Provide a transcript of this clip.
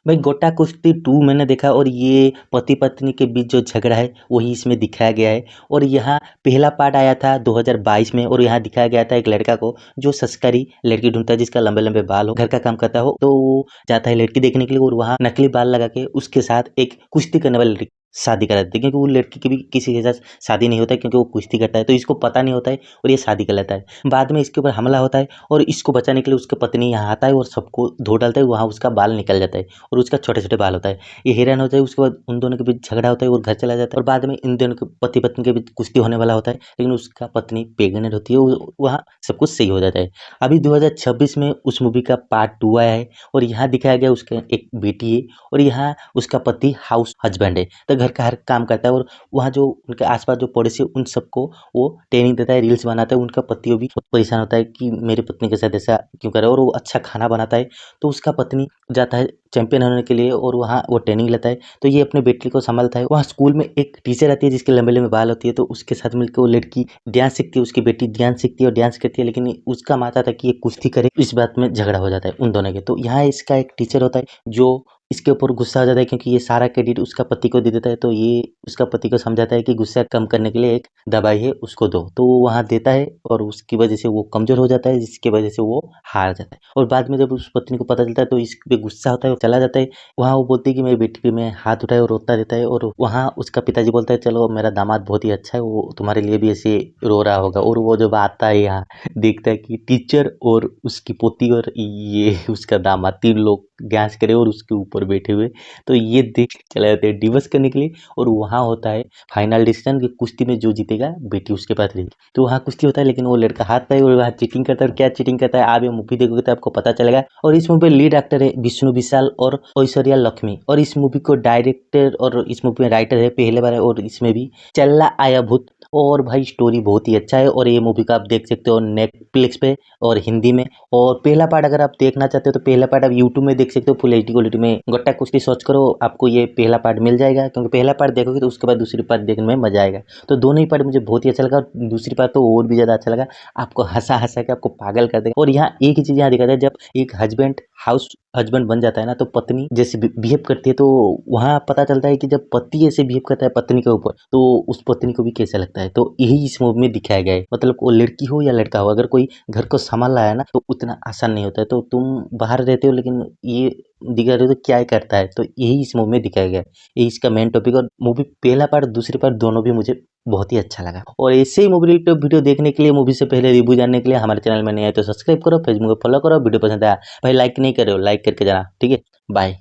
भाई गोटा कुश्ती 2 मैंने देखा और ये पति-पत्नी के बीच जो झगड़ा है वही इसमें दिखाया गया है। और यहाँ पहला पार्ट आया था 2022 में और यहाँ दिखाया गया था एक लड़का को जो संस्कारी लड़की ढूँढता है जिसका लंबे-लंबे बाल हो, घर का काम करता हो, तो वो जाता है लड़की देखने के लिए और वहाँ नकली बाल लगा के उसके साथ एक कुश्ती करने वाली लड़की शादी करा देते हैं, क्योंकि वो लड़की की भी किसी के साथ शादी नहीं होता है क्योंकि वो कुश्ती करता है, तो इसको पता नहीं होता है और ये शादी कर लेता है। बाद में इसके ऊपर हमला होता है और इसको बचाने के लिए उसकी पत्नी यहाँ आता है और सबको धो डालता है, वहाँ उसका बाल निकल जाता है और उसका छोटे-छोटे बाल होता है। ये हैरान होता है, उसके बाद उन दोनों के बीच झगड़ा होता है और घर चला जाता है और बाद में इन दोनों के पति-पत्नी के बीच कुश्ती होने वाला होता है, लेकिन उसका पत्नी प्रेग्नेंट होती है, वो वहाँ सब कुछ सही हो जाता है। अभी 2026 में उस मूवी का पार्ट 2 आया है और यहाँ दिखाया गया उसके एक बेटी है और यहाँ उसका पति हाउस हस्बैंड है, तो घर का हर काम करता है और वहाँ जो उनके आस-पास जो पड़ोसी है उन सबको वो ट्रेनिंग देता है, रील्स बनाता है। उनका पति भी बहुत परेशान होता है कि मेरी पत्नी के साथ ऐसा क्यों कर रहा है, और वो अच्छा खाना बनाता है, तो उसका पत्नी जाता है चैंपियन होने के लिए और वहाँ वो ट्रेनिंग लेता है, तो ये अपने बेटी को संभालता है। वहाँ स्कूल में एक टीचर आती है जिसके लंबे-लंबे बाल होती है, तो उसके साथ मिलकर वो लड़की डांस सीखती है, उसकी बेटी डांस सीखती है और डांस करती है, लेकिन उसका माता था कि ये कुश्ती करे, इस बात में झगड़ा हो जाता है उन दोनों के। तो यहाँ इसका एक टीचर होता है जो इसके ऊपर गुस्सा हो जाता है क्योंकि ये सारा क्रेडिट उसका पति को दे देता है, तो ये उसका पति को समझाता है कि गुस्सा कम करने के लिए एक दवाई है उसको दो, तो वो वहाँ देता है और उसकी वजह से वो कमज़ोर हो जाता है, जिसकी वजह से वो हार जाता है। और बाद में जब उस पत्नी को पता चलता है तो इस पे गुस्सा होता है, वो चला जाता है। वहाँ वो बोलती है कि मेरी बेटी पे मैं हाथ उठाए और रोता रहता है और वहाँ उसका पिताजी बोलता है चलो मेरा दामाद बहुत ही अच्छा है, वो तुम्हारे लिए भी ऐसे रो रहा होगा। और वो जब आता है यहाँ देखता है कि टीचर और उसकी पोती और ये उसका दामाद 3 लोग डांस करे और उसके ऊपर बैठे हुए, तो ये देख के चला जाता है डिवोर्स करने के लिए। और वहाँ होता है फाइनल डिसीजन कि कुश्ती में जो जीतेगा बेटी उसके पास रहेगी, तो वहाँ कुश्ती होता है लेकिन वो लड़का हारता है और वहाँ चीटिंग करता है। और क्या चीटिंग करता है आप ये मूवी देखोगे तो आपको पता चलेगा। और इस मूवी में लीड एक्टर है विष्णु विशाल और ऐश्वर्या लक्ष्मी, और इस मूवी को डायरेक्टर और इस मूवी में राइटर है पहले बार है और इसमें भी चल्ला आया भूत। और भाई स्टोरी बहुत ही अच्छा है और ये मूवी का आप देख सकते हो नेटफ्लिक्स पे और हिंदी में। और पहला पार्ट अगर आप देखना चाहते हो तो पहला पार्ट आप यूट्यूब में देख सकते हो फुल एचडी क्वालिटी में, गट्टा कुश्ती सर्च करो आपको ये पहला पार्ट मिल जाएगा, क्योंकि पहला पार्ट देखोगे तो उसके बाद दूसरी पार्ट देखने में मजा आएगा। तो दोनों ही पार्ट मुझे बहुत ही अच्छा लगा और दूसरी पार्ट तो और भी ज़्यादा अच्छा लगा, आपको हंसा हंसा के आपको पागल कर देगा। और यहाँ एक ही चीज़ यहाँ दिखाता है, जब एक हस्बैंड हाउस हस्बैंड बन जाता है ना तो पत्नी जैसे बिहेव करती है, तो वहाँ पता चलता है कि जब पति ऐसे बिहेव करता है पत्नी के ऊपर तो उस पत्नी को भी कैसा लगता है। तो यही इस मूवी में दिखाया गया है, मतलब वो लड़की हो या लड़का हो, अगर कोई घर को संभाल रहा है ना तो उतना आसान नहीं होता है। तो तुम बाहर रहते हो लेकिन ये दिखा रहे हो तो क्या करता है, तो यही इस मूवी में दिखाया गया है, यही इसका मेन टॉपिक। और मूवी पहला पार्ट दूसरी पार्ट दोनों भी मुझे बहुत ही अच्छा लगा। और ऐसे ही मूवी रिलेटेड वीडियो देखने के लिए, मूवी से पहले रिव्यू जानने के लिए हमारे चैनल में नहीं आए तो सब्सक्राइब करो, फेसबुक पर फॉलो करो, वीडियो पसंद आया भाई लाइक नहीं करे हो लाइक करके जाना, ठीक है। बाय।